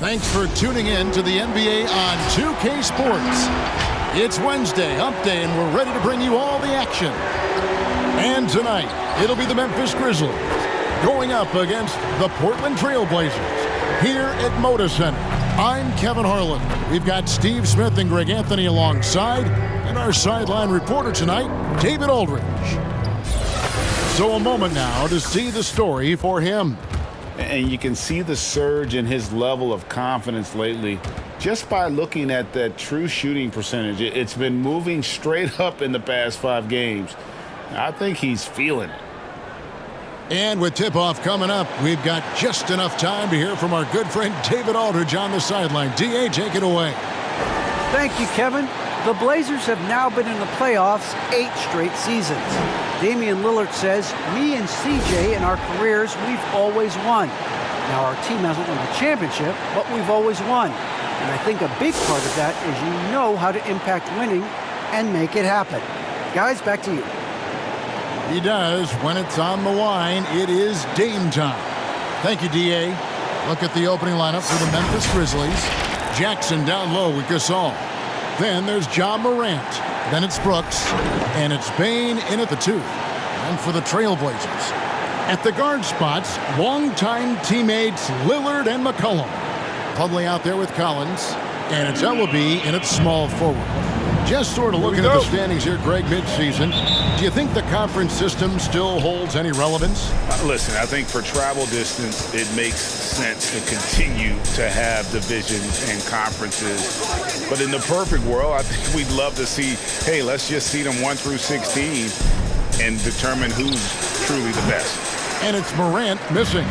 Thanks for tuning in to the NBA on 2K Sports. It's Wednesday, Hump Day, and we're ready to bring you all the action. And tonight, it'll be the Memphis Grizzlies going up against the Portland Trail Blazers here at Moda Center. I'm Kevin Harlan. We've got Steve Smith and Greg Anthony alongside, and our sideline reporter tonight, David Aldridge. So a moment now to see the story for him. And you can see the surge in his level of confidence lately just by looking at that true shooting percentage. It's been moving straight up in the past 5 games. I think he's feeling it. And with tip-off coming up, we've got just enough time to hear from our good friend David Aldridge on the sideline. D.A., take it away. Thank you, Kevin. The Blazers have now been in the playoffs 8 straight seasons. Damian Lillard says, me and CJ in our careers, we've always won. Now, our team hasn't won the championship, but we've always won. And I think a big part of that is you know how to impact winning and make it happen. Guys, back to you. He does. When it's on the line, it is Dame time. Thank you, D.A. Look at the opening lineup for the Memphis Grizzlies. Jackson down low with Gasol. Then there's John Morant. Then it's Brooks. And it's Bane in at the 2. And for the Trailblazers, at the guard spots, longtime teammates Lillard and McCollum. Pudley out there with Collins. And it's Ellaby in at small forward. Just sort of looking at the standings here, Greg, midseason. Do you think the conference system still holds any relevance? Listen, I think for travel distance, it makes sense to continue to have divisions and conferences. But in the perfect world, I think we'd love to see, hey, let's just see them 1 through 16 and determine who's truly the best. And it's Morant missing.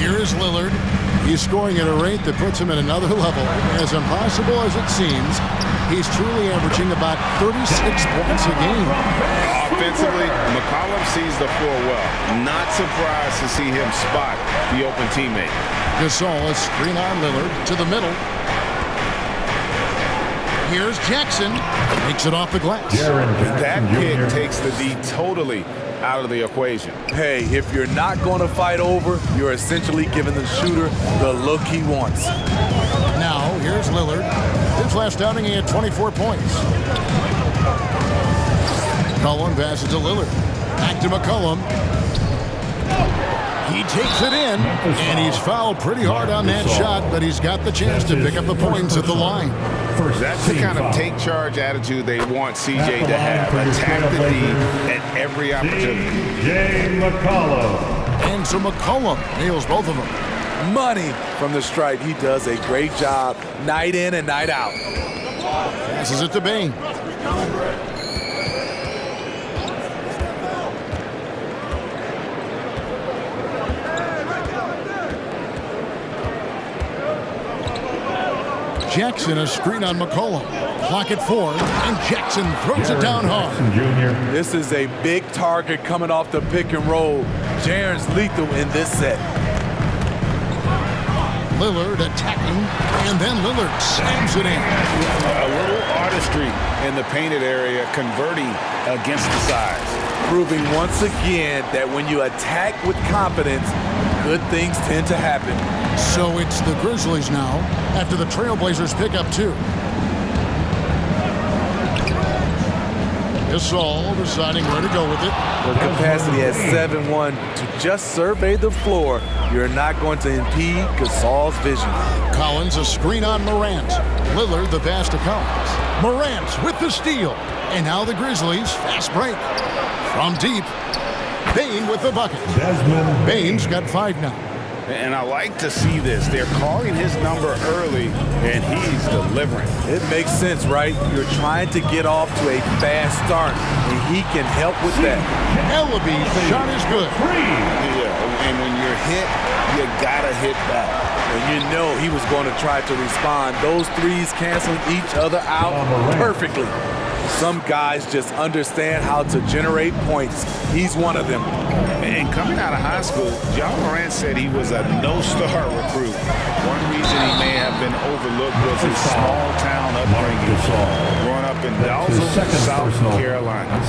Here is Lillard. He's scoring at a rate that puts him at another level. As impossible as it seems, he's truly averaging about 36 points a game. Offensively, McCollum sees the floor well. Not surprised to see him spot the open teammate. Gasol is screen on Lillard to the middle. Here's Jackson. Takes it off the glass. That pick takes the D totally out of the equation. Hey, if you're not going to fight over, you're essentially giving the shooter the look he wants. Now, here's Lillard. His last outing, he had 24 points. McCollum passes to Lillard. Back to McCollum. He takes it in, and he's fouled pretty hard on that shot, but he's got the chance to pick up the points at the line. That's the kind of take-charge attitude they want CJ to have. Attack the D at every opportunity. And so McCollum nails both of them. Money from the stripe. He does a great job night in and night out. Passes it to Bane. Jackson a screen on McCollum. Clock at 4, and Jackson throws it down hard. This is a big target coming off the pick and roll. Jaren's lethal in this set. Lillard attacking, and then Lillard slams it in. A little artistry in the painted area, converting against the size. Proving once again that when you attack with confidence, good things tend to happen. So it's the Grizzlies now, after the Trailblazers pick up 2. Gasol deciding where to go with it. With capacity at 7-1 to just survey the floor, you're not going to impede Gasol's vision. Collins a screen on Morant. Lillard the pass to Collins. Morant with the steal. And now the Grizzlies, fast break. From deep, Bane with the bucket. Bane's got 5 now. And I like to see this. They're calling his number early, and he's delivering. It makes sense, right? You're trying to get off to a fast start, and he can help with that. Ellaby's shot is good. Yeah, and when you're hit, you gotta hit back. And you know he was going to try to respond. Those threes canceling each other out perfectly. Some guys just understand how to generate points. He's one of them. And coming out of high school, Ja Morant said he was a no-star recruit. One reason he may have been overlooked was his small-town upbringing. Growing up in Dalzell, South Carolina.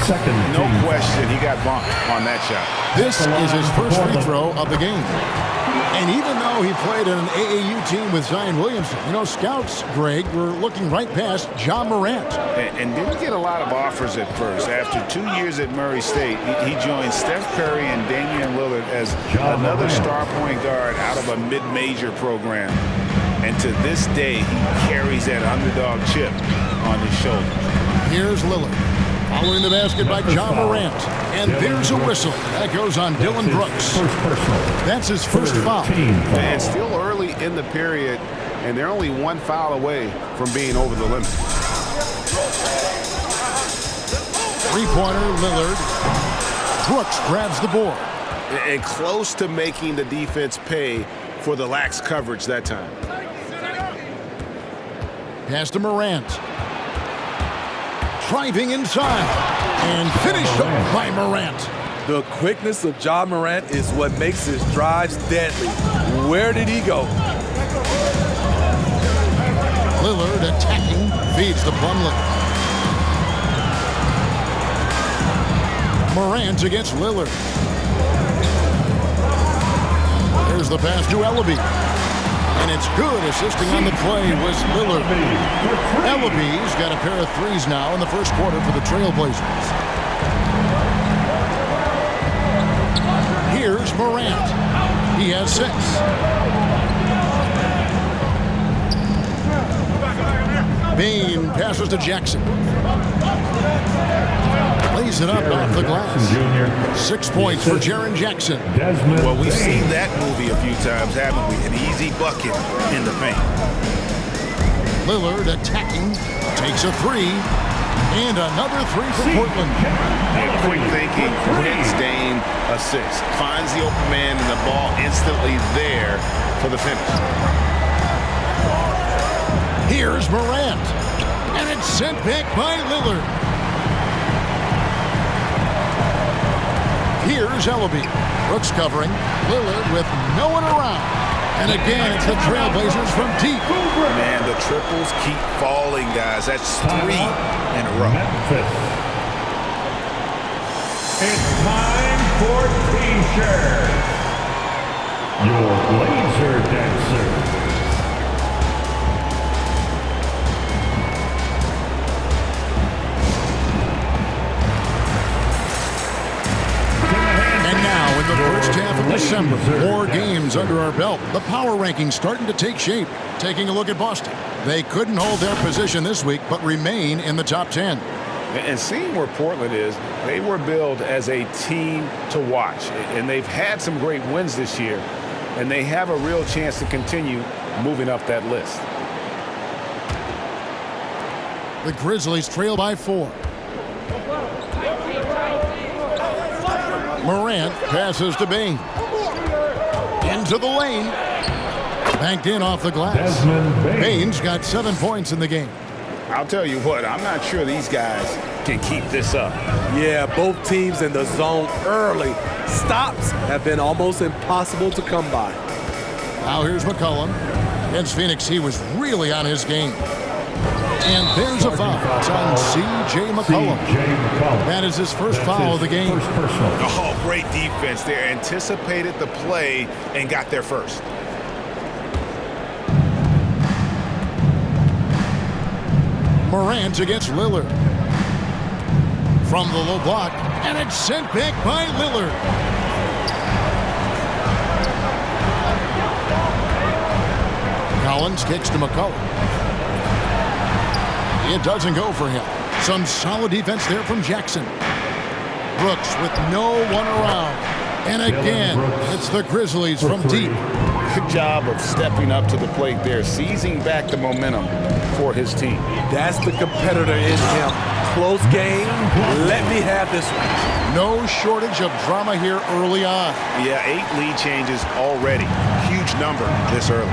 No question he got bumped on that shot. This is his first free throw of the game. And even though he played in an AAU team with Zion Williamson, scouts, Greg, were looking right past Ja Morant. And didn't get a lot of offers at first. After 2 years at Murray State, he joined Steph Curry and Damian Lillard as another star point guard out of a mid-major program. And to this day, he carries that underdog chip on his shoulder. Here's Lillard. Following the basket by Ja Morant. And there's a whistle. That goes on Dylan Brooks. That's his first foul. And still early in the period, and they're only one foul away from being over the limit. Three-pointer, Lillard. Brooks grabs the board. And close to making the defense pay for the lax coverage that time. Pass to Morant. Driving inside. And finished up by Morant. The quickness of Ja Morant is what makes his drives deadly. Where did he go? Lillard attacking. Feeds the Plumlee. Morant against Lillard. There's the pass to Ellaby. And it's good. Assisting on the play was Lillard. Ellaby's got a pair of threes now in the first quarter for the Trailblazers. Here's Morant. He has 6. Bane passes to Jackson. Lays it up off the glass. 6 points for Jaren Jackson. Well, we've seen that movie a few times, haven't we? An easy bucket in the paint. Lillard attacking. Takes a 3. And another 3 for Portland. Yeah, quick thinking, wins Dame assist. Finds the open man and the ball instantly there for the finish. Here's Morant. And it's sent back by Lillard. Here's Ellaby. Brooks covering. Lillard with no one around. And again, it's the Trailblazers from deep. Man, the triples keep falling, guys. That's 3 in a row. It's time for T-shirts. Your Blazer Dancer. In the first half of December, more games under our belt. The power rankings starting to take shape. Taking a look at Boston. They couldn't hold their position this week, but remain in the top 10. And seeing where Portland is, they were billed as a team to watch. And they've had some great wins this year. And they have a real chance to continue moving up that list. The Grizzlies trail by 4. Morant passes to Bane. Into the lane. Banked in off the glass. Bane's got 7 points in the game. I'll tell you what, I'm not sure these guys can keep this up. Yeah, both teams in the zone early. Stops have been almost impossible to come by. Now here's McCollum. Against Phoenix, he was really on his game. And there's a foul. It's on C.J. McCollum. That is his first foul of the game. Oh, great defense there. Anticipated the play and got there first. Morant against Lillard. From the low block, and it's sent back by Lillard. Collins kicks to McCollum. It doesn't go for him. Some solid defense there from Jackson. Brooks with no one around. And again, it's the Grizzlies from deep. Good job of stepping up to the plate there, seizing back the momentum for his team. That's the competitor in him. Close game. Let me have this one. No shortage of drama here early on. Yeah, 8 lead changes already. Huge number this early.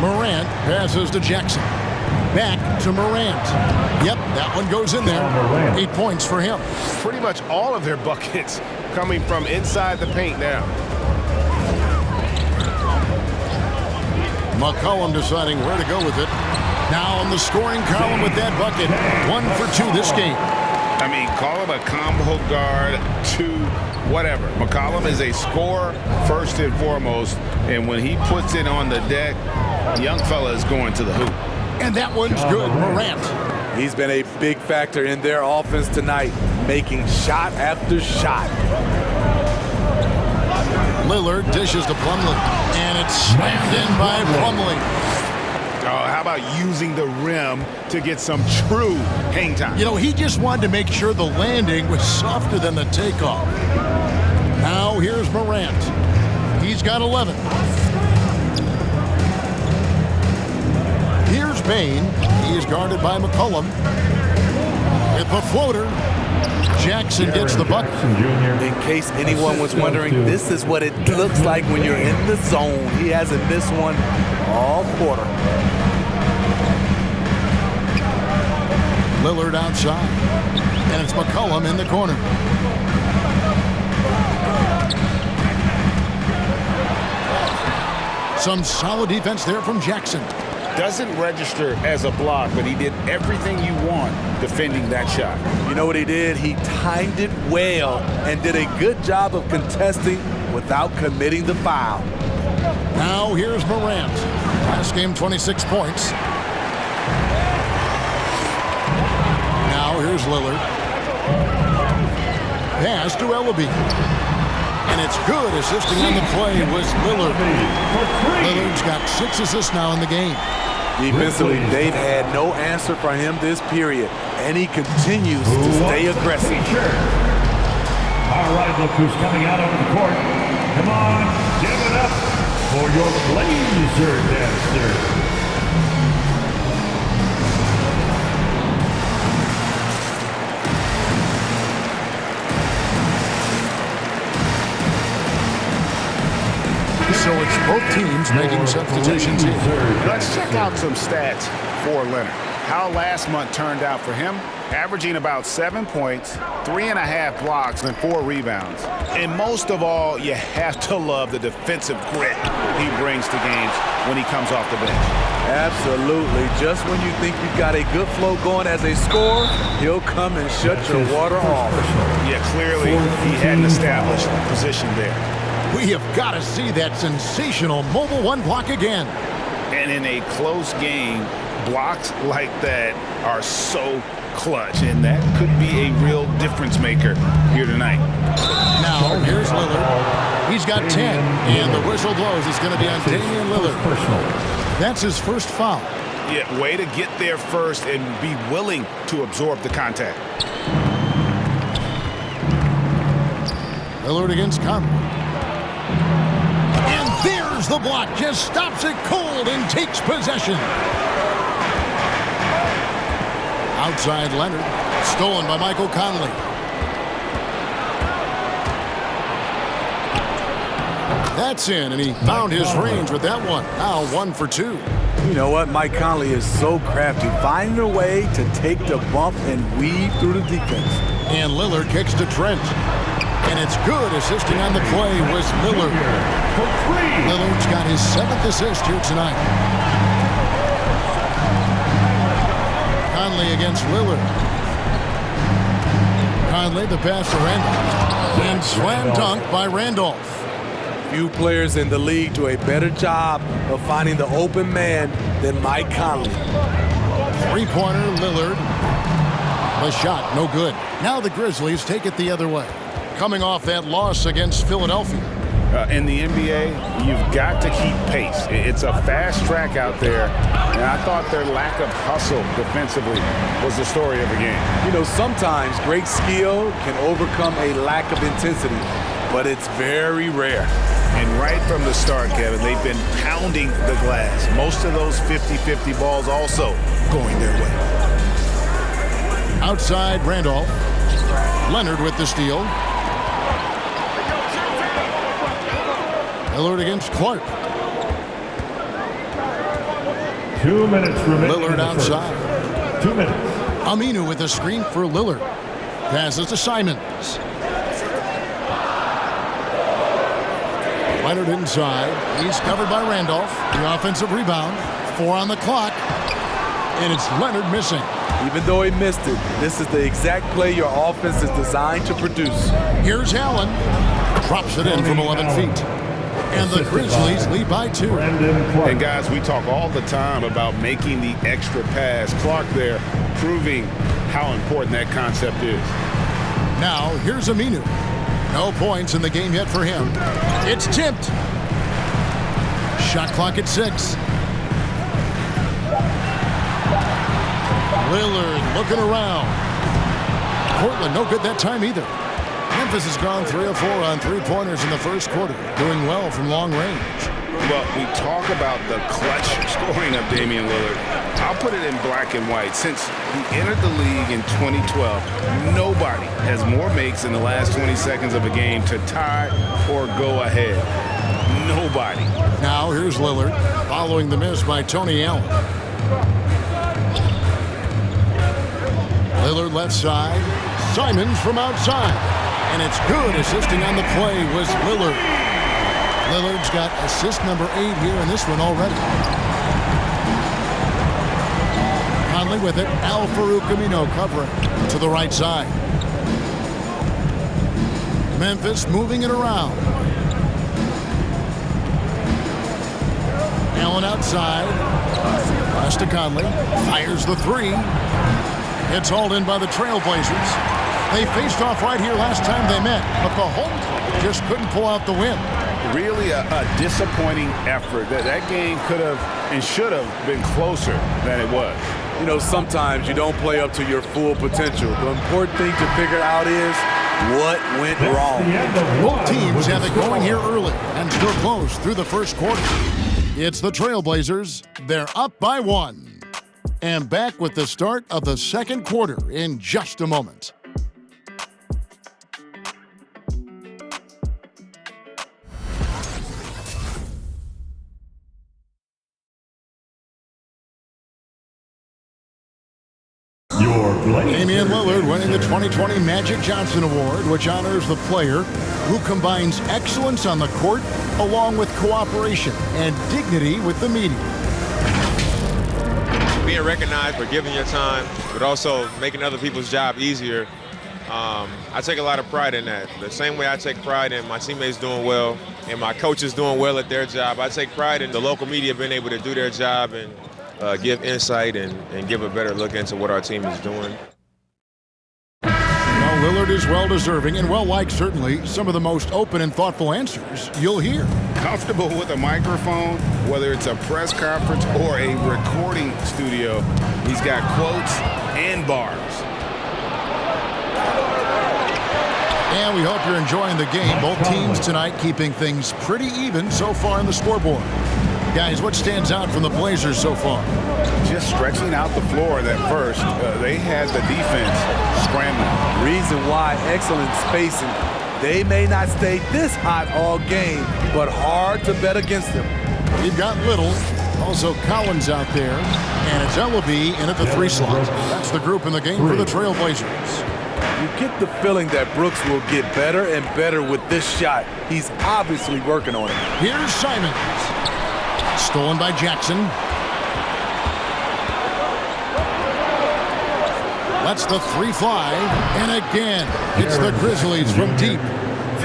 Morant passes to Jackson. Back to Morant. Yep, that one goes in there. 8 points for him. Pretty much all of their buckets coming from inside the paint now. McCollum deciding where to go with it. Now on the scoring column with that bucket. 1 for 2 this game. I mean, call him a combo guard to whatever. McCollum is a scorer first and foremost, and when he puts it on the deck, young fella is going to the hoop. And that one's good. Morant. He's been a big factor in their offense tonight, making shot after shot. Lillard dishes to Plumlee, and it's slammed in by Plumlee. Oh, how about using the rim to get some true hang time? You know, he just wanted to make sure the landing was softer than the takeoff. Now here's Morant. He's got 11. Here's Bain. He is guarded by McCollum. With the floater, Jackson gets the bucket. In case anyone was wondering, this is what it looks like when you're in the zone. He hasn't missed one all quarter. Lillard outside. And it's McCollum in the corner. Some solid defense there from Jackson. Doesn't register as a block, but he did everything you want defending that shot. You know what he did? He timed it well and did a good job of contesting without committing the foul. Now here's Morant. Last game, 26 points. Now here's Lillard. Pass to Ellaby. And it's good. Assisting on the play was Lillard. Lillard's got 6 assists now in the game. Defensively, they've had no answer for him this period, and he continues to stay aggressive. All right, look who's coming out onto the court. Come on, give it up for your Blazer dancer. So it's both teams making substitutions here. Let's check out some stats for Leonard. How last month turned out for him, averaging about 7 points, 3.5 blocks, and 4 rebounds. And most of all, you have to love the defensive grit he brings to games when he comes off the bench. Absolutely. Just when you think you've got a good flow going as a scorer, he'll come and shut your water off. Yeah, clearly he hadn't established position there. We have got to see that sensational mobile one block again. And in a close game, blocks like that are so clutch, and that could be a real difference maker here tonight. Now, here's Lillard. He's got 10, and the whistle blows. It's going to be on Damian Lillard. That's his first foul. Yeah, way to get there first and be willing to absorb the contact. Lillard against Conley. And there's the block. Just stops it cold and takes possession. Outside Leonard. Stolen by Michael Conley. That's in, and he found his range with that one. Now 1 for 2. You know what? Mike Conley is so crafty, finding a way to take the bump and weave through the defense. And Lillard kicks to Trent. And it's good. Assisting on the play was Lillard. Lillard's got his 7th assist here tonight. Conley against Lillard. Conley, the pass to Randolph. And slam dunk by Randolph. Few players in the league do a better job of finding the open man than Mike Conley. Three-pointer, Lillard. The shot, no good. Now the Grizzlies take it the other way. Coming off that loss against Philadelphia. In the NBA, you've got to keep pace. It's a fast track out there, and I thought their lack of hustle defensively was the story of the game. You know, sometimes great skill can overcome a lack of intensity, but it's very rare. And right from the start, Kevin, they've been pounding the glass. Most of those 50-50 balls also going their way. Outside Randolph. Leonard with the steal. Lillard against Clark. 2 minutes remaining. Lillard outside. 2 minutes. Aminu with a screen for Lillard. Passes to Simons. Leonard inside. He's covered by Randolph. The offensive rebound. 4 on the clock. And it's Leonard missing. Even though he missed it, this is the exact play your offense is designed to produce. Here's Allen. Drops it in from 11 feet. And the Grizzlies lead by 2. And guys, we talk all the time about making the extra pass. Clark there proving how important that concept is. Now, here's Aminu. No points in the game yet for him. It's tipped. Shot clock at 6. Lillard looking around. Portland no good that time either. Memphis has gone 3 of 4 on three-pointers in the first quarter, doing well from long range. Well, we talk about the clutch scoring of Damian Lillard. I'll put it in black and white. Since he entered the league in 2012, nobody has more makes in the last 20 seconds of a game to tie or go ahead. Nobody. Now here's Lillard, following the miss by Tony Allen. Lillard left side. Simons from outside. And it's good. Assisting on the play was Lillard. Lillard's got assist number 8 here in this one already. Conley with it. Al-Farouq Aminu covering to the right side. Memphis moving it around. Allen outside. Pass to Conley. Fires the 3. It's hauled in by the Trailblazers. They faced off right here last time they met, but the home team just couldn't pull out the win. Really a disappointing effort. That game could have and should have been closer than it was. You know, sometimes you don't play up to your full potential. The important thing to figure out is what went wrong. Both teams have it going here early and still close through the first quarter. It's the Trailblazers. They're up by 1. And back with the start of the second quarter in just a moment. Damian Lillard winning the 2020 Magic Johnson Award, which honors the player who combines excellence on the court along with cooperation and dignity with the media. Being recognized for giving your time, but also making other people's job easier, I take a lot of pride in that. The same way I take pride in my teammates doing well and my coaches doing well at their job, I take pride in the local media being able to do their job and give insight and give a better look into what our team is doing. Well, Lillard is well-deserving and well-liked, certainly. Some of the most open and thoughtful answers you'll hear. Comfortable with a microphone, whether it's a press conference or a recording studio, he's got quotes and bars. And we hope you're enjoying the game. Both teams tonight keeping things pretty even so far on the scoreboard. Guys, what stands out from the Blazers so far? Just stretching out the floor that first. They had the defense scrambling. Reason why, excellent spacing. They may not stay this hot all game, but hard to bet against them. You've got Little, also Collins out there, and it's Ellaby in at the 3 slot. That's the group in the game for the Trailblazers. You get the feeling that Brooks will get better and better with this shot. He's obviously working on it. Here's Simons. Stolen by Jackson. Lets the 3 fly. And again, it's the Grizzlies from deep.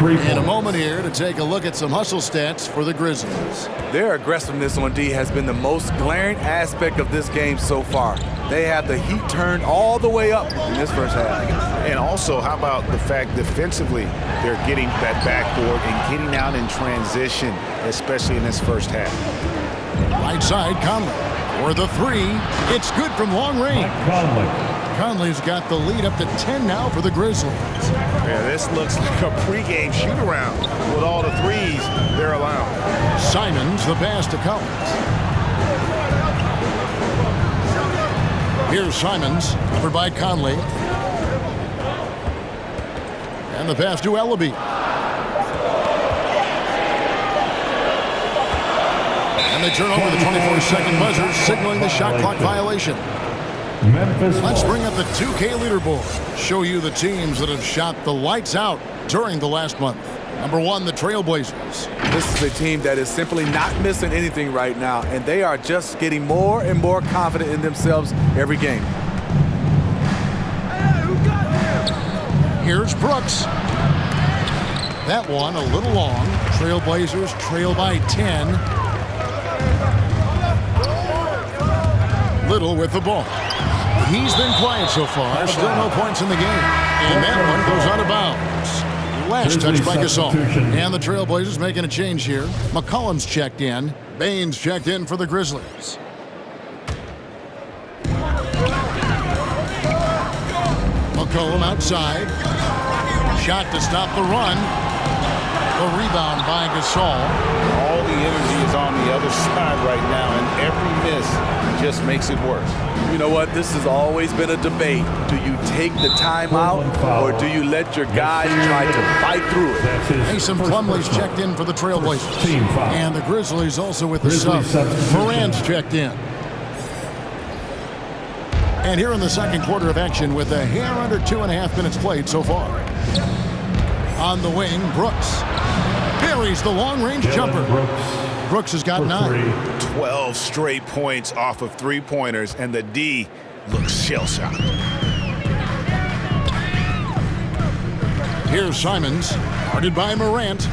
In a moment here to take a look at some hustle stats for the Grizzlies. Their aggressiveness on D has been the most glaring aspect of this game so far. They have the heat turned all the way up in this first half. And also, how about the fact defensively, they're getting that backboard and getting out in transition, especially in this first half. Right side, Conley. For the 3, it's good from long range. Conley's got the lead up to 10 now for the Grizzlies. Yeah, this looks like a pregame shoot-around with all the 3s they're allowed. Simons, the pass to Collins. Here's Simons, covered by Conley. And the pass to Ellaby. And And they turn over the 24-second buzzer, signaling the shot clock violation. Let's bring up the 2K leaderboard. Show you the teams that have shot the lights out during the last month. Number 1, the Trailblazers. This is a team that is simply not missing anything right now, and they are just getting more and more confident in themselves every game. Here's Brooks. That one a little long. Trailblazers trail by 10. Little with the ball. He's been quiet so far. Still no points in the game. And that one goes out of bounds. Last touch by Gasol. And the Trailblazers making a change here. McCollum's checked in. Baines checked in for the Grizzlies. McCollum outside. Shot to stop the run. The rebound by Gasol. All the energy is on the other side right now, and every miss just makes it worse. You know what? This has always been a debate. Do you take the timeout, or do you let your guys try to fight through it? Mason Plumlee's checked in for the Trailblazers. And the Grizzlies also with the sub. Morant's checked in. And here in the second quarter of action with a hair under 2.5 minutes played so far. On the wing, Brooks buries the long-range jumper. Brooks has got 9. 12 straight points off of three-pointers, and the D looks shell-shocked. Here's Simons, guarded by Morant.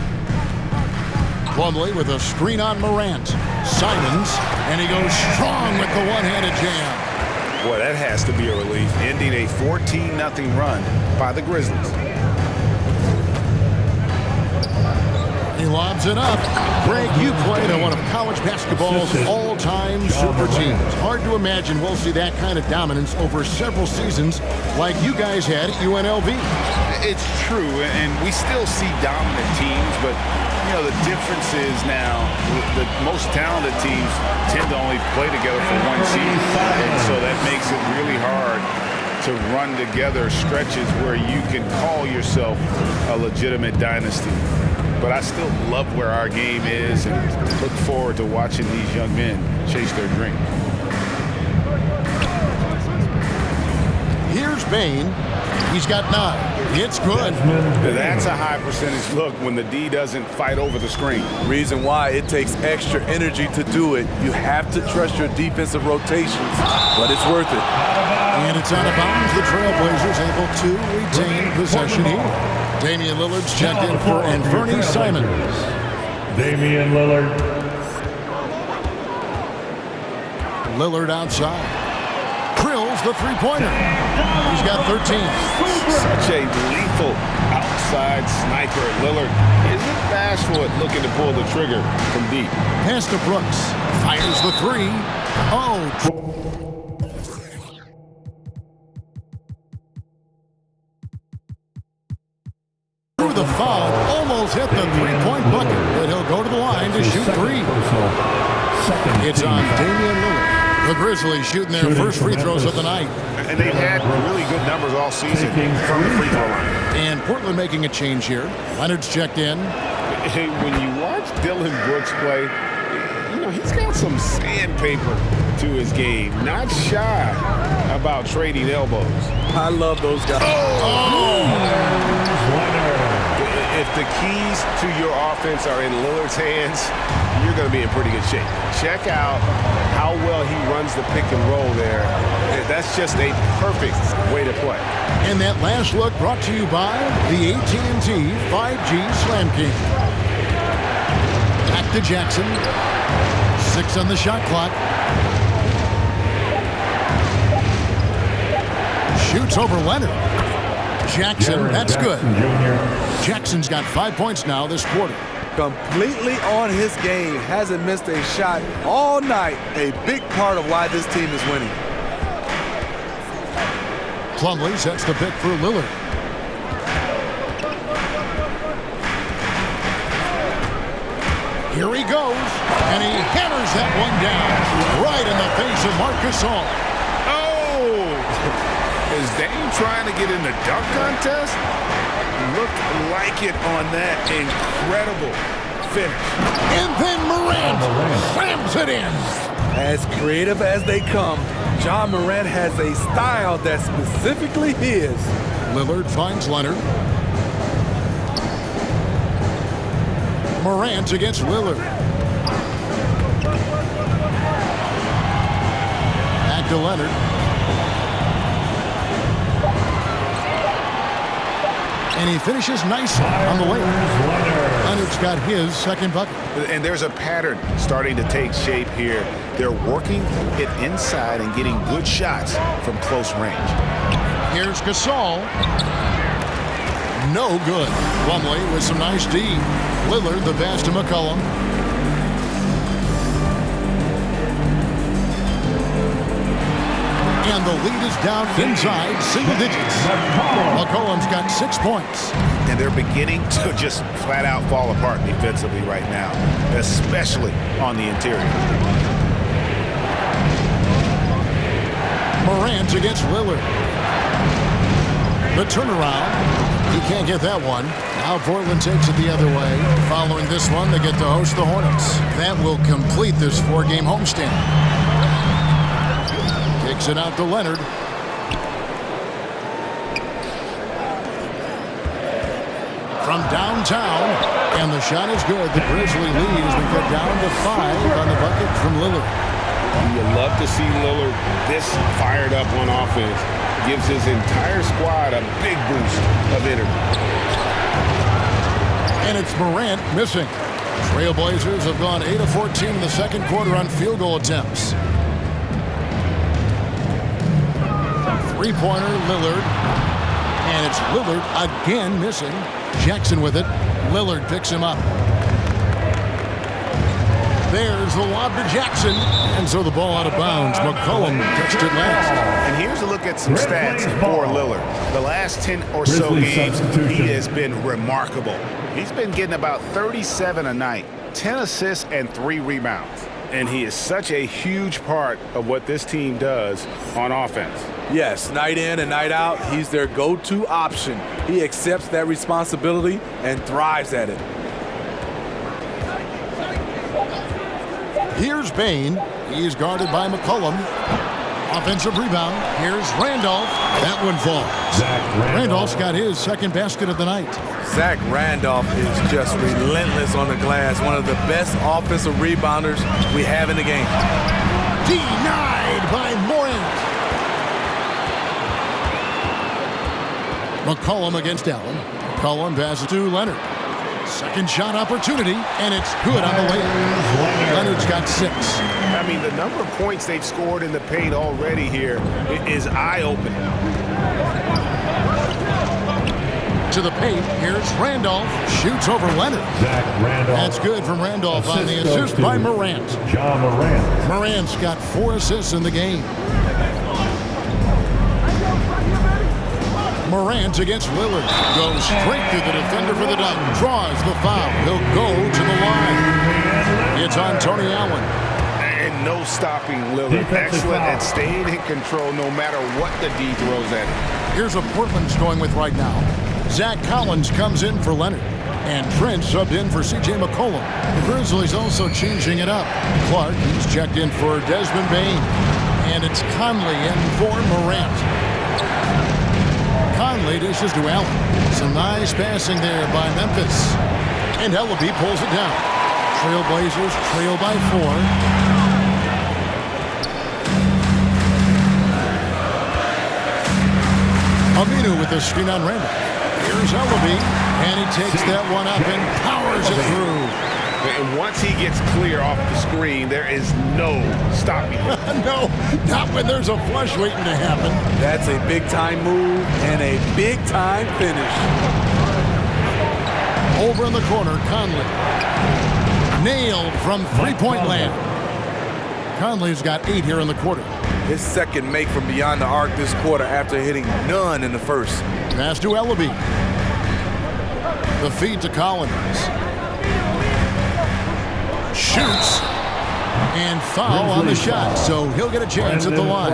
Plumlee with a screen on Morant. Simons, and he goes strong with the one-handed jam. Boy, that has to be a relief, ending a 14-0 run by the Grizzlies. He lobs it up. Greg, you played on one of college basketball's all-time super teams. Hard to imagine we'll see that kind of dominance over several seasons like you guys had at UNLV. It's true, and we still see dominant teams, but you know, the difference is now the most talented teams tend to only play together for one season, and so that makes it really hard to run together stretches where you can call yourself a legitimate dynasty. But I still love where our game is and look forward to watching these young men chase their dream. Here's Bane. He's got 9. It's good. That's a high percentage look when the D doesn't fight over the screen. Reason why it takes extra energy to do it. You have to trust your defensive rotations, but it's worth it. And it's out of bounds. The Trailblazers able to retain possession here. Damian Lillard's checked in for Anthony Simons. Damian Lillard. Lillard outside. Drills the three-pointer. He's got 13. Such a lethal outside sniper. Lillard isn't bashful at looking to pull the trigger from deep. Pass to Brooks. Fires the 3. Oh. The foul almost hit the three-point bucket, but he'll go to the line to shoot 3. It's on Damian Lillard. The Grizzlies shooting their first free throws of the night. And they've had really good numbers all season from the free throw line. And Portland making a change here. Leonard's checked in. Hey, when you watch Dylan Brooks play, you know, he's got some sandpaper to his game. Not shy about trading elbows. I love those guys. If the keys to your offense are in Lillard's hands, you're going to be in pretty good shape. Check out how well he runs the pick and roll there. That's just a perfect way to play. And that last look brought to you by the AT&T 5G Slam King. Back to Jackson. 6 on the shot clock. Shoots over Leonard. Jackson, that's good. Jackson's got 5 points now this quarter. Completely on his game. Hasn't missed a shot all night. A big part of why this team is winning. Plumlee sets the pick for Lillard. Here he goes, and he hammers that one down right in the face of Marc Gasol. Oh! Is Dame trying to get in the dunk contest? Looked like it on that incredible finish. And then Morant slams it in. As creative as they come, John Morant has a style that's specifically his. Lillard finds Leonard. Morant against Lillard. Back to Leonard. And he finishes nicely on the way. Leonard's got his second bucket. And there's a pattern starting to take shape here. They're working it inside and getting good shots from close range. Here's Gasol. No good. Plumlee with some nice D. Lillard the pass to McCollum. And the lead is down inside single digits. McCollum's got 6 points. And they're beginning to just flat out fall apart defensively right now, especially on the interior. Morant against Lillard. The turnaround. He can't get that one. Now Portland takes it the other way. Following this one, they get to host the Hornets. That will complete this 4-game homestand. Kicks it out to Leonard. From downtown, and the shot is good. The Grizzly lead as we get down to 5 on the bucket from Lillard. You love to see Lillard this fired up on offense. Gives his entire squad a big boost of energy. And it's Morant missing. Trailblazers have gone 8 of 14 in the second quarter on field goal attempts. Three-pointer, Lillard. And it's Lillard again missing. Jackson with it. Lillard picks him up. There's the lob to Jackson. And so the ball out of bounds. McCollum touched it last. And here's a look at some stats for Lillard. The last 10 or so games, he has been remarkable. He's been getting about 37 a night, 10 assists, and 3 rebounds. And he is such a huge part of what this team does on offense. Yes, night in and night out, he's their go-to option. He accepts that responsibility and thrives at it. Here's Bain. He's guarded by McCollum. Offensive rebound. Here's Randolph. That one falls. Randolph's got his second basket of the night. Zach Randolph is just relentless on the glass. One of the best offensive rebounders we have in the game. Denied by Morant. McCollum against Allen. McCollum passes to Leonard. Second shot opportunity, and it's good on the layup. Leonard's got 6. I mean, the number of points they've scored in the paint already here is eye-opening. To the paint, here's Randolph. Shoots over Leonard. That's good from Randolph on the assist by Morant. John Morant. Morant's got 4 assists in the game. Morant against Lillard. Goes straight through the defender for the dunk. Draws the foul. He'll go to the line. It's on Tony Allen. And no stopping Lillard. Excellent at staying in control no matter what the D throws at him. Here's what Portland's going with right now. Zach Collins comes in for Leonard. And Trent subbed in for C.J. McCollum. The Grizzlies also changing it up. Clark, he's checked in for Desmond Bain. And it's Conley in for Morant. Conley dishes to Allen. Some nice passing there by Memphis. And Ellaby pulls it down. Trailblazers trail by 4. Aminu with the screen on Randall. Here's Ellaby. And he takes that one up and powers it through. And once he gets clear off the screen, there is no stopping him. No, not when there's a flush waiting to happen. That's a big-time move and a big-time finish. Over in the corner, Conley. Nailed from three-point land. Conley's got 8 here in the quarter. His second make from beyond the arc this quarter after hitting none in the first. Pass to Ellaby. The feed to Collins. Shoots. And foul on the shot, so he'll get a chance at the line.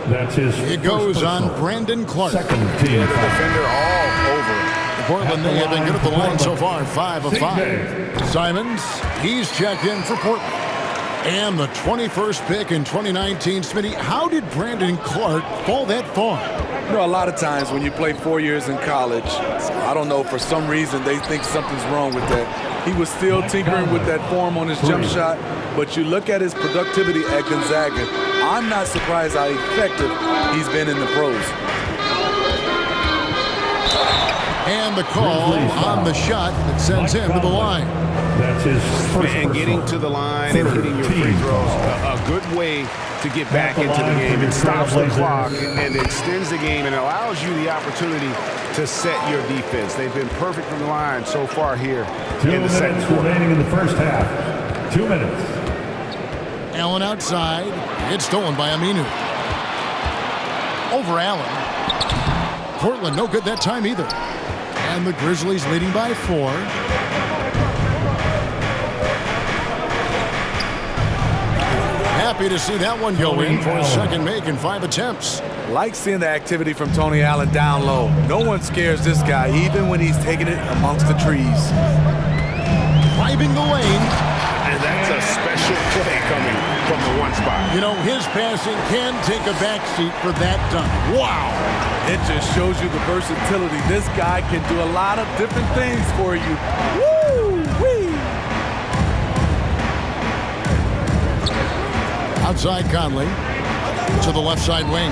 That's his. It goes on Brandon Clark. The defender all over him. Portland, they have been good at the line so far, 5 of 5. Simons, he's checked in for Portland. And the 21st pick in 2019. Smitty, how did Brandon Clark fall that far? You know, a lot of times when you play 4 years in college, I don't know, for some reason they think something's wrong with that. He was still tinkering with that form on his jump shot, but you look at his productivity at Gonzaga, I'm not surprised how effective he's been in the pros. And the call on the shot that sends him to the line. That's his first. And getting to the line and hitting your free throws, a good way to get back into the game. It stops the clock and extends the game and allows you the opportunity to set your defense. They've been perfect from the line so far here in the second quarter. 2 minutes remaining in the first half. 2 minutes. Allen outside. It's stolen by Aminu. Over Allen. Portland no good that time either. And the Grizzlies leading by 4. Happy to see that one go in for a second make in 5 attempts. Like seeing the activity from Tony Allen down low. No one scares this guy, even when he's taking it amongst the trees. Driving the lane. And that's a special play coming from the one spot. You know, his passing can take a backseat for that dunk. Wow. It just shows you the versatility. This guy can do a lot of different things for you. Woo-wee! Outside Conley to the left side wing.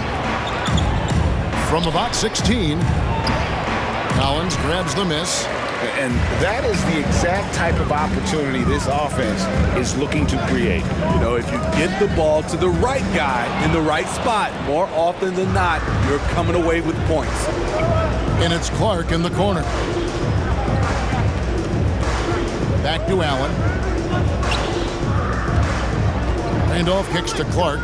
From about 16, Collins grabs the miss. And that is the exact type of opportunity this offense is looking to create. You know, if you get the ball to the right guy in the right spot, more often than not, you're coming away with points. And it's Clark in the corner. Back to Allen. Randolph kicks to Clark.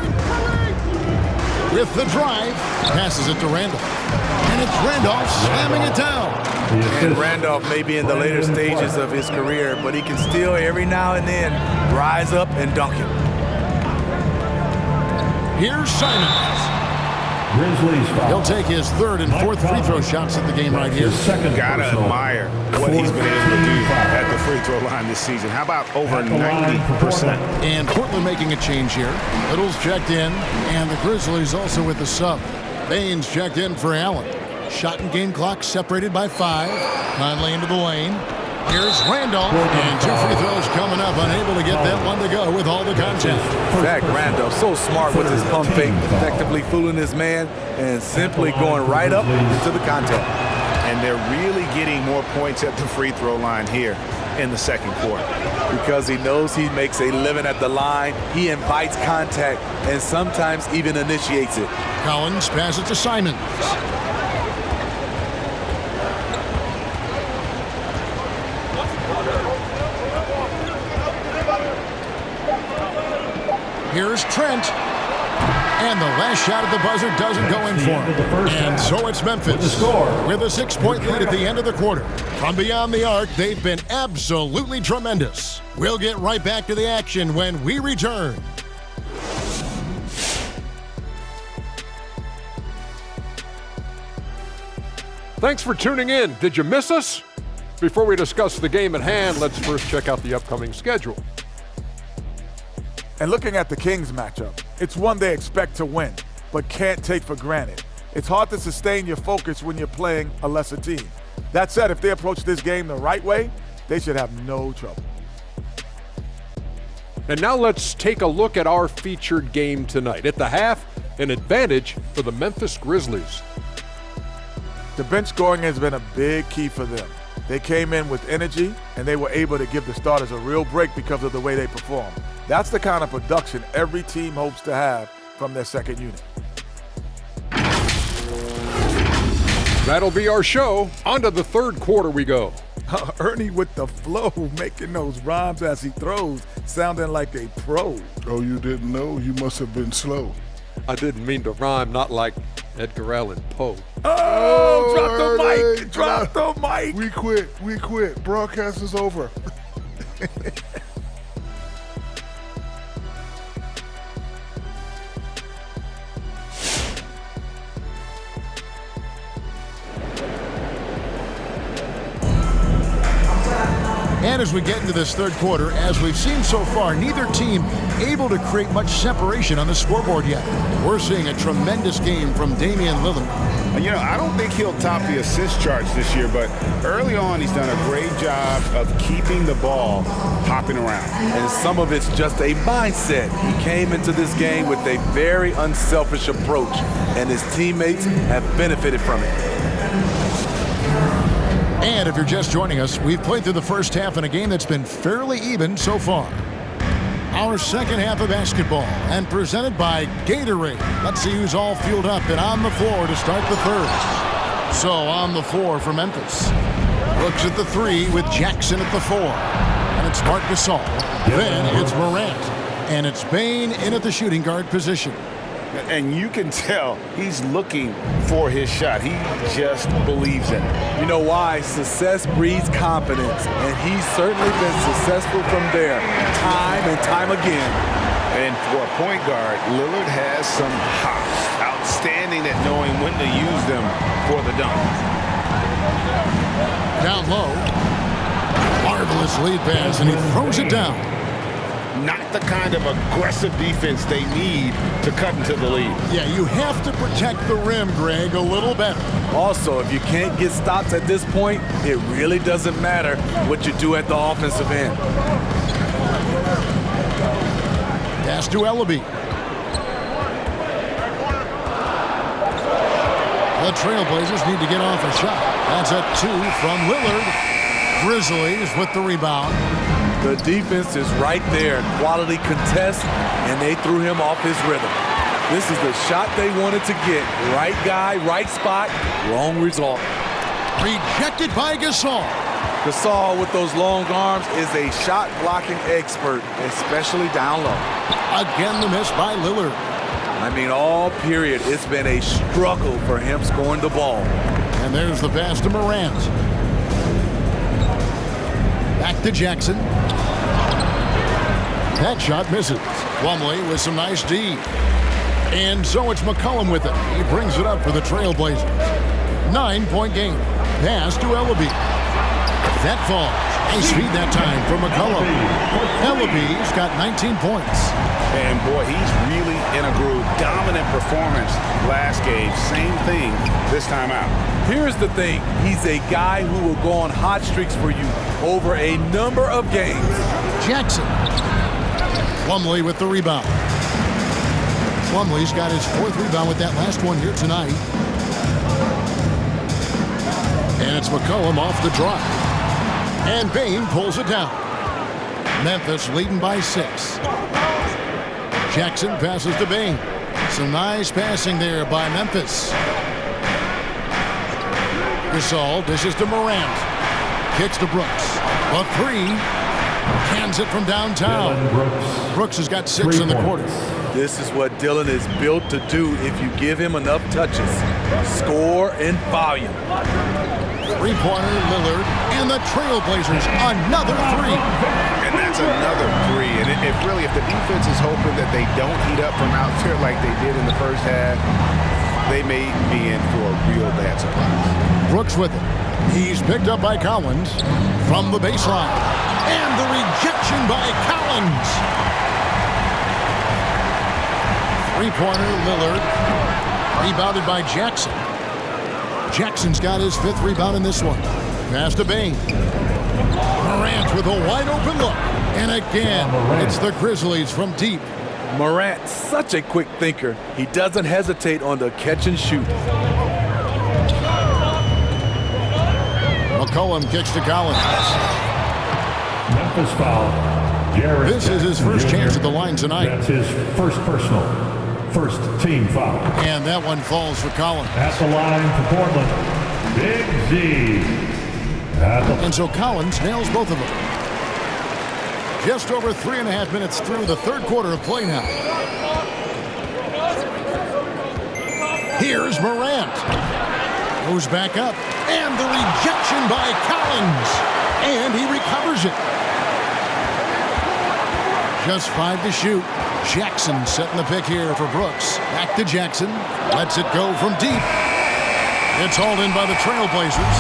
With the drive, passes it to Randolph. And it's Randolph slamming it down. And Randolph may be in the later stages of his career, but he can still every now and then rise up and dunk it. Here's Simons. Grizzlies foul. He'll take his 3rd and 4th free throw shots at the game right here. Second Gotta personal. admire what he's been able to do at the free throw line this season. How about over 90%? And Portland making a change here. Little's checked in, and the Grizzlies also with the sub. Baines checked in for Allen. Shot and game clock separated by 5. Conley into the lane. Here's Randolph, and 2 free throws coming up, unable to get that one to go with all the contact. Zach Randolph, so smart with his pump fake, effectively fooling his man and simply going right up into the contact. And they're really getting more points at the free throw line here in the second quarter. Because he knows he makes a living at the line, he invites contact and sometimes even initiates it. Collins passes to Simons. Here's Trent. And the last shot at the buzzer doesn't go in for him. And so it's Memphis with a 6-point lead at the end of the quarter. From beyond the arc, they've been absolutely tremendous. We'll get right back to the action when we return. Thanks for tuning in. Did you miss us? Before we discuss the game at hand, let's first check out the upcoming schedule. And looking at the Kings matchup, it's one they expect to win, but can't take for granted. It's hard to sustain your focus when you're playing a lesser team. That said, if they approach this game the right way, they should have no trouble. And now let's take a look at our featured game tonight. At the half, an advantage for the Memphis Grizzlies. The bench scoring has been a big key for them. They came in with energy, and they were able to give the starters a real break because of the way they performed. That's the kind of production every team hopes to have from their second unit. That'll be our show. On to the third quarter we go. Ernie with the flow, making those rhymes as he throws, sounding like a pro. Oh, you didn't know? You must have been slow. I didn't mean to rhyme, not like Edgar Allan Poe. Oh, drop the mic! Drop the mic! We quit. Broadcast is over. as we get into this third quarter, as we've seen so far, neither team able to create much separation on the scoreboard yet. We're seeing a tremendous game from Damian Lillard. You know, I don't think he'll top the assist charts this year, but early on he's done a great job of keeping the ball hopping around. And some of it's just a mindset. He came into this game with a very unselfish approach, and his teammates have benefited from it. And if you're just joining us, we've played through the first half in a game that's been fairly even so far. Our second half of basketball, and presented by Gatorade. Let's see who's all fueled up and on the floor to start the third. So on the floor for Memphis. Brooks at the 3 with Jackson at the 4. And it's Marc Gasol. Then it's Morant. And it's Bane in at the shooting guard position. And you can tell he's looking for his shot. He just believes in it. You know why? Success breeds confidence, and he's certainly been successful from there, time and time again. And for a point guard, Lillard has some hops. Outstanding at knowing when to use them for the dunk. Down low. Marvelous lead pass, and he throws it down. Not the kind of aggressive defense they need to cut into the lead. Yeah, you have to protect the rim, Greg, a little better. Also, if you can't get stops at this point, it really doesn't matter what you do at the offensive end. Pass to Ellaby. The Trailblazers need to get off a shot. That's a 2 from Lillard. Grizzlies with the rebound. The defense is right there, quality contest, and they threw him off his rhythm. This is the shot they wanted to get. Right guy, right spot, wrong result. Rejected by Gasol. Gasol with those long arms is a shot blocking expert, especially down low. Again the miss by Lillard. I mean, all period, it's been a struggle for him scoring the ball. And there's the pass to Morant. Back to Jackson. That shot misses. Plumlee with some nice D. And so it's McCollum with it. He brings it up for the Trailblazers. 9-point game. Pass to Ellaby. That falls. Nice feed that time from McCollum. Ellaby's got 19 points. And boy, he's really in a groove. Dominant performance last game. Same thing this time out. Here's the thing. He's a guy who will go on hot streaks for you over a number of games. Jackson. Plumlee with the rebound. Plumlee's got his 4th rebound with that last one here tonight. And it's McCollum off the drive. And Bane pulls it down. Memphis leading by 6. Jackson passes to Bane. Some nice passing there by Memphis. Gasol dishes to Morant. Kicks to Brooks. A 3. Hands it from downtown. Brooks has got 6 in the quarter. This is what Dillon is built to do if you give him enough touches. Score in volume. 3-pointer Lillard, and the Trailblazers another 3. And that's another 3. And if the defense is hoping that they don't heat up from out there like they did in the first half, they may be in for a real bad surprise. Brooks with it. He's picked up by Collins from the baseline. And the rejection by Collins. 3-pointer Lillard, rebounded by Jackson. Jackson's got his 5th rebound in this one. Pass to Bane. Morant with a wide open look. And again, it's the Grizzlies from deep. Morant, such a quick thinker. He doesn't hesitate on the catch and shoot. McCollum kicks to Collins. Memphis foul. Jared This is his first chance at the line tonight. That's his first personal. First team foul. And that one falls for Collins. At the line for Portland, Big Z. And so Collins nails both of them. Just over 3.5 minutes through the third quarter of play now. Here's Morant. Goes back up. And the rejection by Collins. And he recovers it. Just 5 to shoot. Jackson setting the pick here for Brooks. Back to Jackson. Lets it go from deep. It's hauled in by the Trailblazers.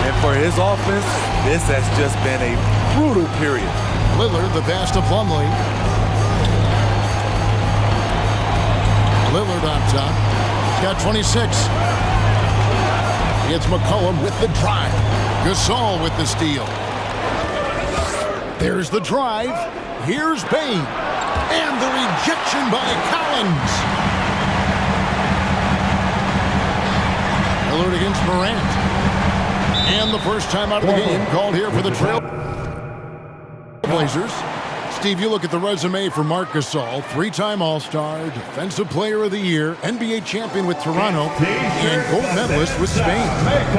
And for his offense, this has just been a brutal period. Lillard, the pass to Plumlee. Lillard on top. He's got 26. It's McCollum with the drive. Gasol with the steal. There's the drive. Here's Bain. And the rejection by Collins. Lillard against Morant. And the first time out of the game called here for the Trailblazers. Steve, you look at the resume for Marc Gasol, three-time All-Star, Defensive Player of the Year, NBA champion with Toronto, and gold medalist with Spain.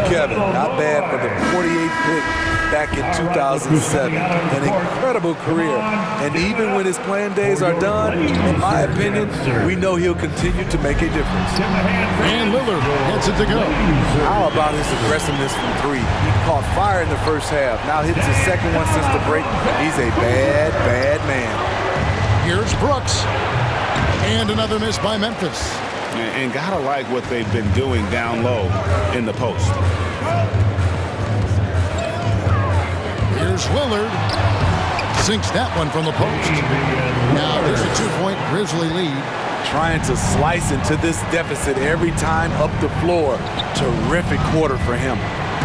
Kevin, not bad for the 48th pick back in 2007. An incredible career. And even when his playing days are done, in my opinion, we know he'll continue to make a difference. And Lillard gets it to go. How about his aggressiveness from three? He caught fire in the first half. Now hits his second one since the break. He's a bad man. Here's Brooks. And another miss by Memphis. And gotta like what they've been doing down low in the post. Here's Lillard. Sinks that one from the post. Now there's a 2-point Grizzly lead. Trying to slice into this deficit every time up the floor. Terrific quarter for him.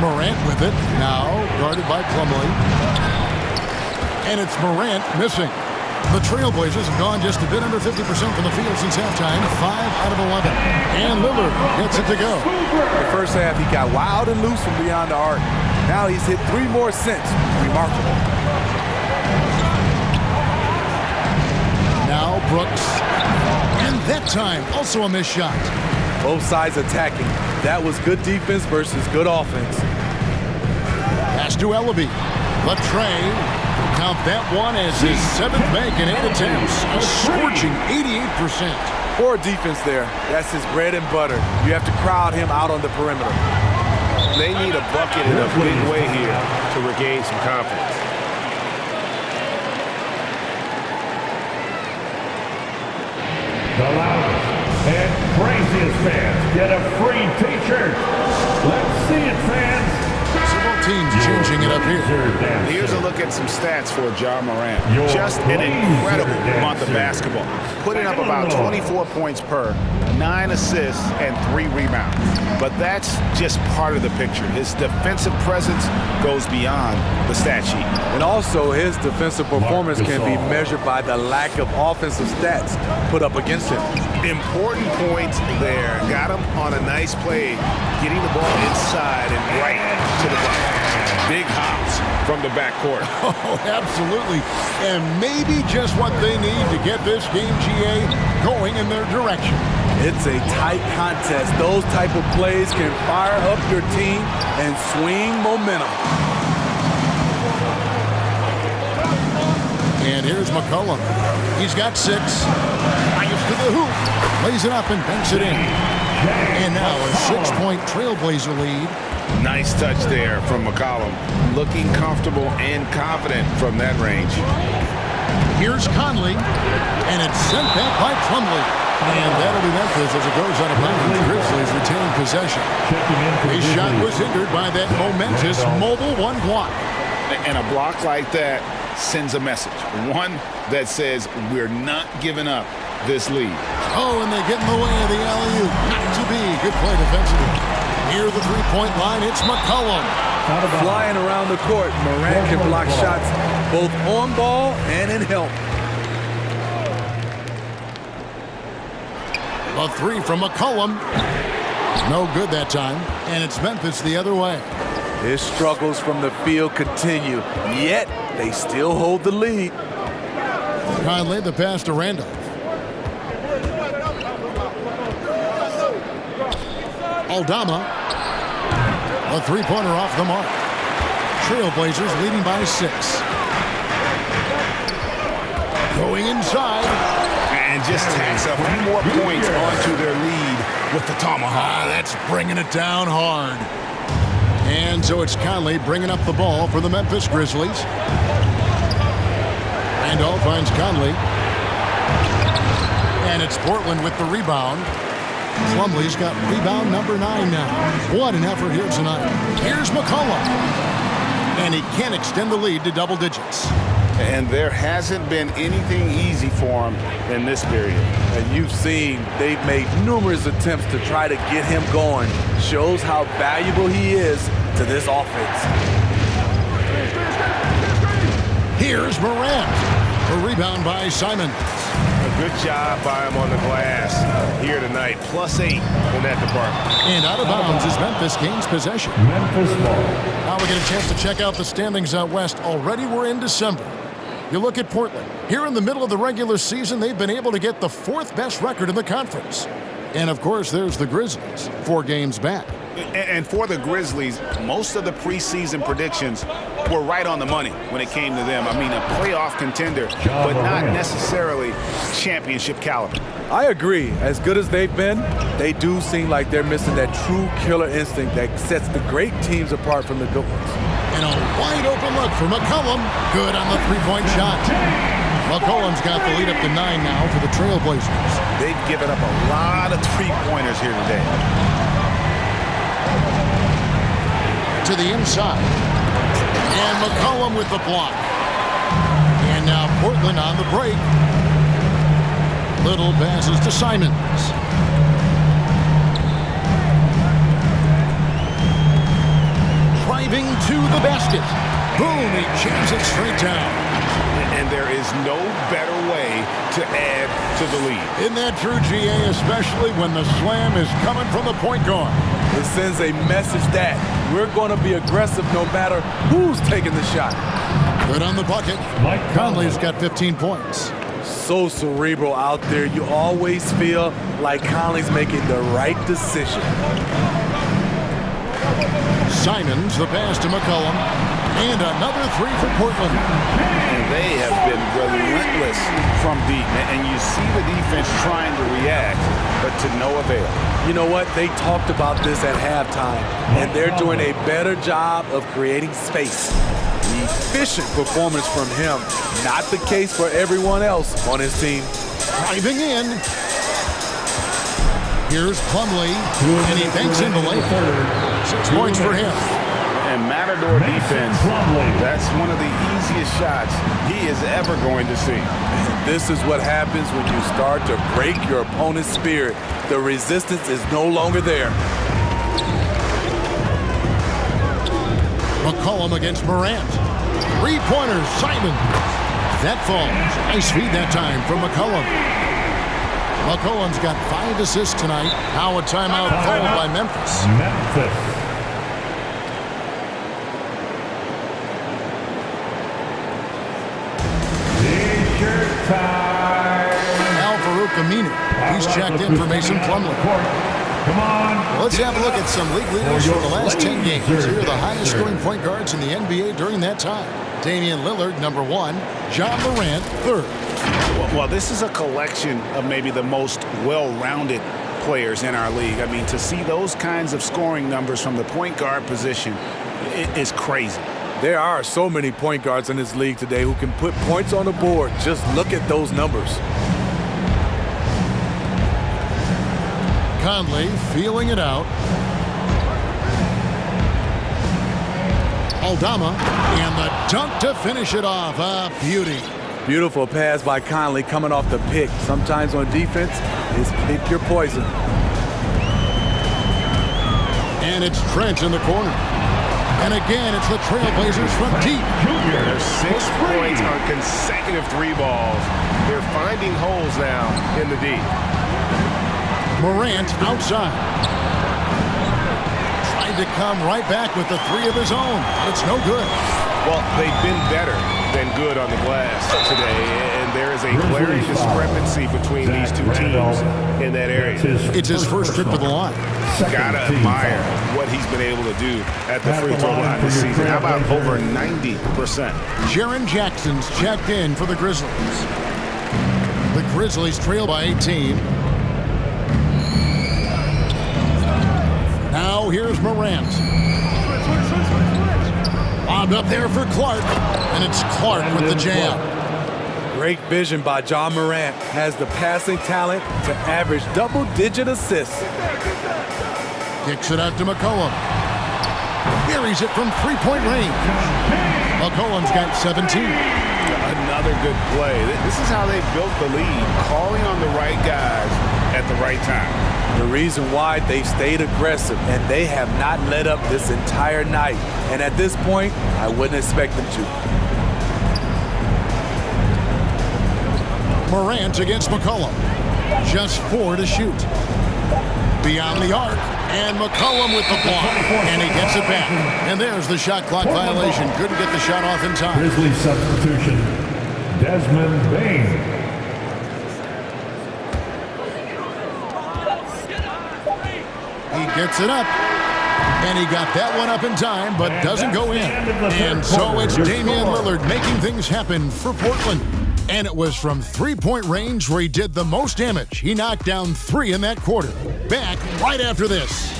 Morant with it. Now guarded by Plumlee. And it's Morant missing. The Trailblazers have gone just a bit under 50% from the field since halftime. 5 out of 11. And Lillard gets it to go. The first half, he got wild and loose from beyond the arc. Now he's hit 3 more since. Remarkable. Now Brooks. And that time, also a missed shot. Both sides attacking. That was good defense versus good offense. Pass to Ellaby. Latrey. Count that one as his 7th bank in 8 attempts. A scorching 88%. Poor defense there. That's his bread and butter. You have to crowd him out on the perimeter. They need a bucket in a big way here to regain some confidence. The loudest and craziest fans get a free T-shirt. Let's see it, fans. Several teams changing it up here. Here's a look at some stats for Ja Morant. Just an incredible month of basketball. Putting up about 24 points per, 9 assists, and 3 rebounds. But that's just part of the picture. His defensive presence goes beyond the stat sheet. And also, his defensive performance can be measured by the lack of offensive stats put up against him. Important points there. Got him on a nice play, getting the ball inside and right to the bucket. Big hops from the backcourt. Oh, absolutely. And maybe just what they need to get this game, GA, going in their direction. It's a tight contest. Those type of plays can fire up your team and swing momentum. And here's McCollum. He's got 6. Fires to the hoop. Lays it up and banks it in. And now a 6-point Trailblazer lead. Nice touch there from McCollum. Looking comfortable and confident from that range. Here's Conley. And it's sent back by Plumlee. And that'll be Memphis as it goes out of bounds. The Grizzlies retain possession. His shot was hindered by that momentous mobile 1 block. And a block like that sends a message. One that says we're not giving up this lead. Oh, and they get in the way of the alley-oop. Not to be. Good play defensively. Near the 3-point line, it's McCollum. Flying around the court, Morant can block shots both on ball and in help. A 3 from McCollum. No good that time. And it's Memphis the other way. His struggles from the field continue, yet they still hold the lead. Conley, the pass to Randall. Aldama. A 3-pointer off the mark. Trailblazers leading by 6. Going inside. And just tacks a few more points onto their lead with the tomahawk. That's bringing it down hard. And so it's Conley bringing up the ball for the Memphis Grizzlies. Randall finds Conley. And it's Portland with the rebound. Plumlee's got rebound number 9 now. What an effort here tonight. Here's McCollum. And he can't extend the lead to double digits. And there hasn't been anything easy for him in this period. And you've seen they've made numerous attempts to try to get him going. Shows how valuable he is to this offense. Here's Morant. A rebound by Simon. A good job by him on the glass here tonight. +8 in that department. And out of bounds as Memphis gains possession. Memphis ball. Now we get a chance to check out the standings out west. Already we're in December. You look at Portland. Here in the middle of the regular season, they've been able to get the 4th best record in the conference. And of course, there's the Grizzlies, 4 games back. And for the Grizzlies, most of the preseason predictions were right on the money when it came to them. I mean, a playoff contender, but not necessarily championship caliber. I agree. As good as they've been, they do seem like they're missing that true killer instinct that sets the great teams apart from the good ones. And a wide open look for McCollum. Good on the three-point shot. McCollum's got the lead up to 9 now for the Trailblazers. They've given up a lot of three-pointers here today. To the inside. And McCollum with the block. And now Portland on the break. Little passes to Simons. Driving to the basket. Boom, he jams it straight down. And there is no better way to add to the lead. Isn't that true, GA, especially when the slam is coming from the point guard? It sends a message that we're going to be aggressive no matter who's taking the shot. Good on the bucket. Conley's got 15 points. So cerebral out there. You always feel like Conley's making the right decision. Simons, the pass to McCollum. And another 3 for Portland. And they have been relentless from deep. And you see the defense trying to react, but to no avail. You know what? They talked about this at halftime, and they're doing a better job of creating space. Efficient performance from him. Not the case for everyone else on his team. Driving in. Here's Plumlee, and he banks in the layup. 6 points for him. And Matador defense, that's one of the easiest shots he is ever going to see. This is what happens when you start to break your opponent's spirit. The resistance is no longer there. McCollum against Morant. 3-pointers, Simon. That falls. Nice feed that time from McCollum. McCollum's got 5 assists tonight. Now a timeout called by Memphis. Al Farouk Aminu. He's checked in for Mason Plumlee. Come on. Let's have a look at some league leaders for the last 10 games. Here are the highest scoring point guards in the NBA during that time. Damian Lillard, number 1. John Morant, 3rd. Well, this is a collection of maybe the most well-rounded players in our league. I mean, to see those kinds of scoring numbers from the point guard position is crazy. There are so many point guards in this league today who can put points on the board. Just look at those numbers. Conley feeling it out. Aldama, and the dunk to finish it off. A beauty. Beautiful pass by Conley coming off the pick. Sometimes on defense, it's pick your poison. And it's Trent in the corner. And again, it's the Trailblazers from deep. There's 6 points on consecutive 3 balls. They're finding holes now in the D. Morant outside. Tried to come right back with the 3 of his own. It's no good. Well, they've been better than good on the glass today, and there is a glaring discrepancy between these two teams in that area. It's his first trip to the line. Gotta admire what he's been able to do at the free throw line this season. How about over 90%? Jaren Jackson's checked in for the Grizzlies. The Grizzlies trail by 18. Now here's Morant. Bobbed up there for Clark, and it's Clark with the jam. Great vision by John Morant. Has the passing talent to average double-digit assists. Kicks it out to McCollum. Buries it from 3-point range. McCollum's got 17. Another good play. This is how they built the lead, calling on the right guys at the right time. The reason why they've stayed aggressive and they have not let up this entire night. And at this point, I wouldn't expect them to. Morant against McCollum. Just 4 to shoot. Beyond the arc, and McCollum with the block, and he gets it back. And there's the shot clock violation. Couldn't get the shot off in time. Grizzlies substitution, Desmond Bain. He gets it up, and he got that one up in time, but doesn't go in. And so it's Damian Lillard making things happen for Portland. And it was from three-point range where he did the most damage. He knocked down 3 in that quarter. Back right after this.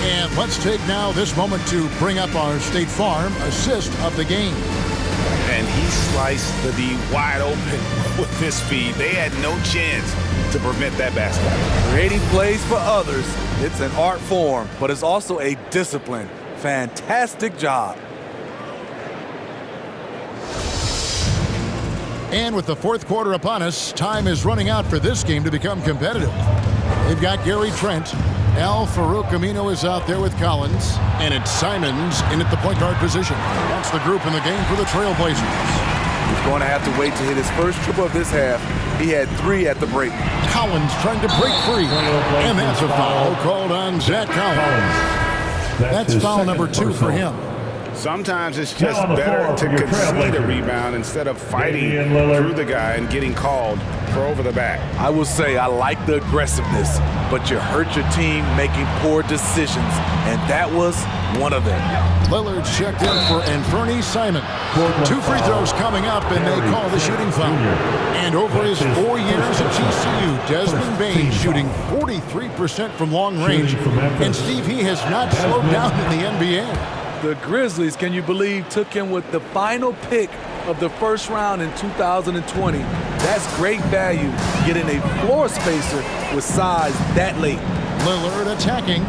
And let's take now this moment to bring up our State Farm assist of the game. And he sliced the D wide open with this feed. They had no chance to prevent that basket. Creating plays for others, it's an art form, but it's also a discipline. Fantastic job. And with the fourth quarter upon us, time is running out for this game to become competitive. They've got Gary Trent. Al Farouk Amino is out there with Collins. And it's Simons in at the point guard position. That's the group in the game for the Trailblazers. He's going to have to wait to hit his first triple of this half. He had 3 at the break. Collins trying to break free. And that's a foul called on Zach Collins. That's foul number 2 for him. Sometimes it's just better to concede a rebound instead of fighting through the guy and getting called for over the back. I will say I like the aggressiveness, but you hurt your team making poor decisions, and that was one of them. Lillard checked in for Anfernee Simon. 2 free throws coming up, and they call the shooting foul. And over his 4 years at TCU, Desmond Bain shooting 43% from long range. And Steve, he has not slowed down in the NBA. The Grizzlies, can you believe, took him with the final pick of the first round in 2020. That's great value, getting a floor spacer with size that late. Lillard attacking.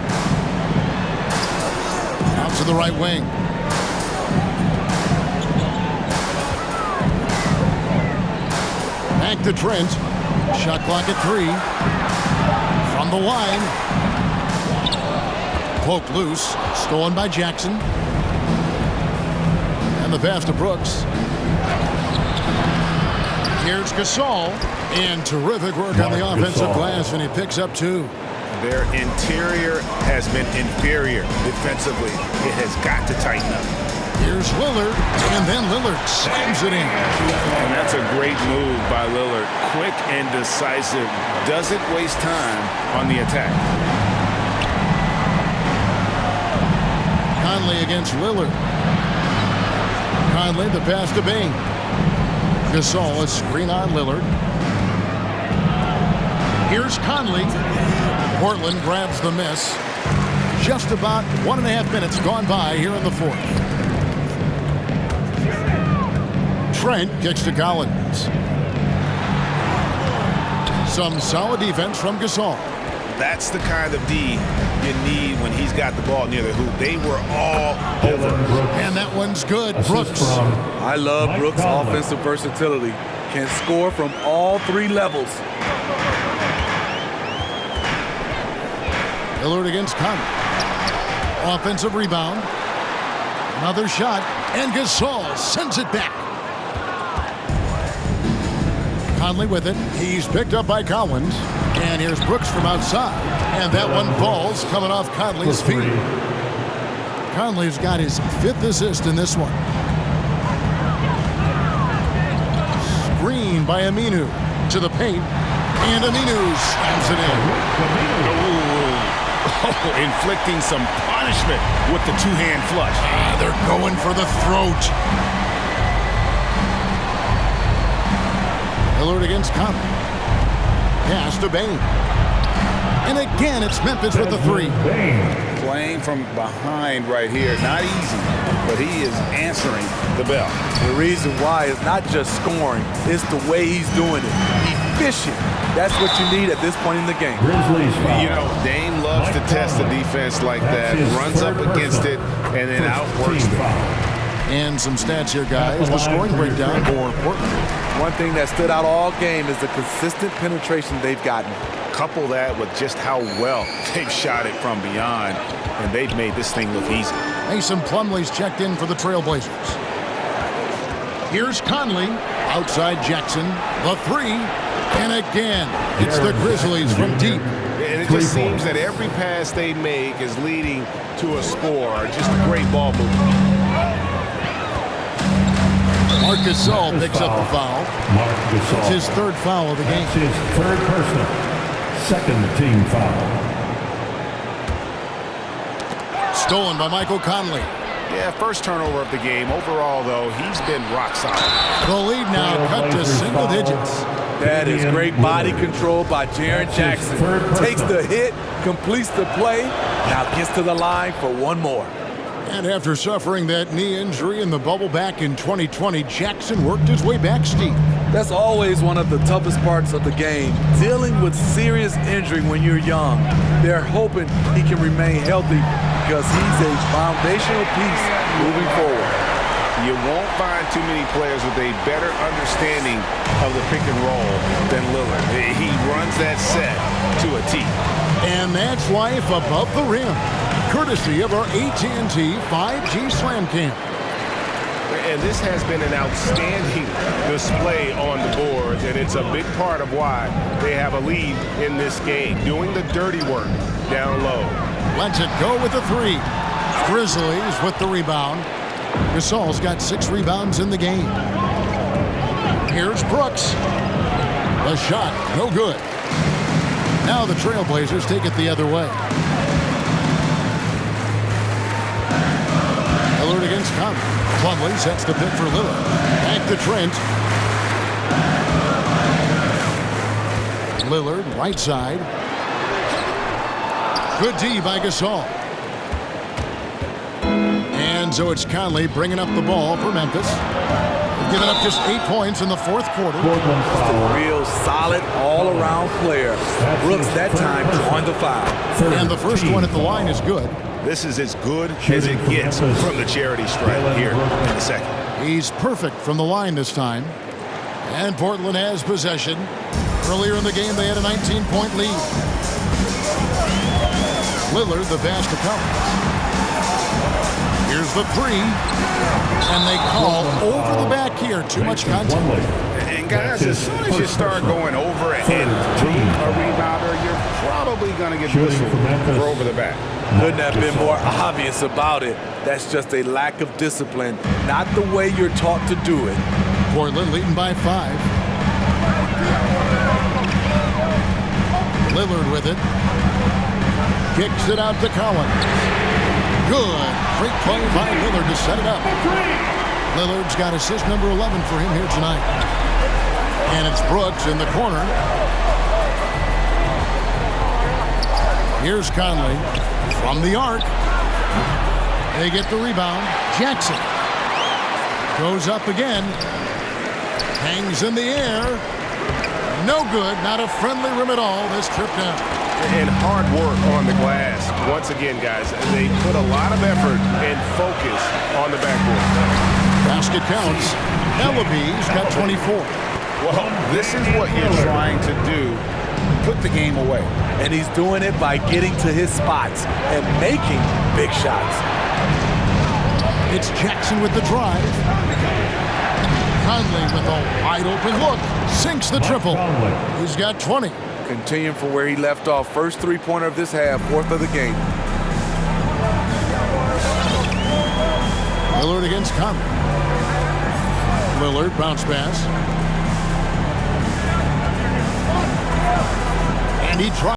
Out to the right wing. Back to Trent. Shot clock at 3. From the line. Poked loose. Stolen by Jackson. And the pass to Brooks. Here's Gasol. And terrific work on the offensive glass, and he picks up 2. Their interior has been inferior defensively. It has got to tighten up. Here's Lillard, and then Lillard slams it in. And that's a great move by Lillard. Quick and decisive. Doesn't waste time on the attack. Conley against Lillard. Conley, the pass to Bain. Gasol, a screen on Lillard. Here's Conley. Portland grabs the miss. Just about 1.5 minutes gone by here in the fourth. Trent kicks to Collins. Some solid defense from Gasol. That's the kind of D you need when he's got the ball near the hoop. They were all over. And that one's good. Brooks. I love Brooks' offensive versatility. can score from all three levels. Lillard against Conley. Offensive rebound. Another shot, and Gasol sends it back. Conley with it. He's picked up by Collins. And here's Brooks from outside. And that one falls coming off Conley's feet. Conley's got his 5th assist in this one. Screen by Aminu to the paint. And Aminu slams it in. Oh, inflicting some punishment with the two-hand flush. They're going for the throat. Lillard against Conley. Pass to Bain. And again, it's Memphis with the 3. Playing from behind right here. Not easy, but he is answering the bell. The reason why is not just scoring, it's the way he's doing it. Efficient. That's what you need at this point in the game. You know, Dame loves to test the defense like that. Runs up against it and then outworks it. And some stats here, guys. The scoring breakdown for Portland. One thing that stood out all game is the consistent penetration they've gotten. Couple that with just how well they've shot it from beyond, and they've made this thing look easy. Mason Plumlee's checked in for the Trailblazers. Here's Conley. Outside Jackson. The 3. And again, it's the Grizzlies from deep. And it just seems that every pass they make is leading to a score. Just great ball movement. Marc Gasol picks up the foul. It's his 3rd foul of the game. That's his 3rd personal. 2nd team foul. Stolen by Michael Conley. Yeah, first turnover of the game. Overall, though, he's been rock solid. The lead now cut to single digits. That is great body control by Jaren Jackson. Takes the hit, completes the play, now gets to the line for one more. And after suffering that knee injury in the bubble back in 2020, Jackson worked his way back steep. That's always one of the toughest parts of the game, dealing with serious injury when you're young. They're hoping he can remain healthy because he's a foundational piece moving forward. You won't find too many players with a better understanding of the pick and roll than Lillard. He runs that set to a T. And that's life above the rim, courtesy of our AT&T 5G Slam Cam. And this has been an outstanding display on the boards, and it's a big part of why they have a lead in this game, doing the dirty work down low. Lets it go with the 3. Grizzlies with the rebound. Gasol's got 6 rebounds in the game. Here's Brooks. The shot, no good. Now the Trailblazers take it the other way. Lillard against Conley. Plumlee sets the pick for Lillard. Back to Trent. Lillard, right side. Good D by Gasol. And so it's Conley bringing up the ball for Memphis. They've given up just 8 points in the 4th quarter. Just a real solid all-around player. Brooks that time drawing the foul. And the first one at the line is good. This is as good as it gets from the charity stripe here in the 2nd. He's perfect from the line this time. And Portland has possession. Earlier in the game, they had a 19-point lead. Lillard, the pass to Collins. Here's the 3. And they call over the back here. Too much contact. And guys, as soon as you start going over and to a rebounder, you're probably going to get whistled for over the back. Couldn't have been more obvious about it. That's just a lack of discipline, not the way you're taught to do it. Portland leading by 5. Lillard with it. Kicks it out to Collins. Good. Great play by Lillard to set it up. Lillard's got assist number 11 for him here tonight. And it's Brooks in the corner. Here's Conley from the arc. They get the rebound. Jackson goes up again. Hangs in the air. No good. Not a friendly rim at all this trip down. And hard work on the glass. Once again, guys, they put a lot of effort and focus on the backboard. Basket counts. Ellaby's got 24. Well, this is what you're trying to do. Put the game away. And he's doing it by getting to his spots and making big shots. It's Jackson with the drive. Conley with a wide open look. Sinks the triple. He's got 20. Continuing from where he left off. First three-pointer of this half, fourth of the game. Lillard against Conley. Lillard bounce pass. And he tries.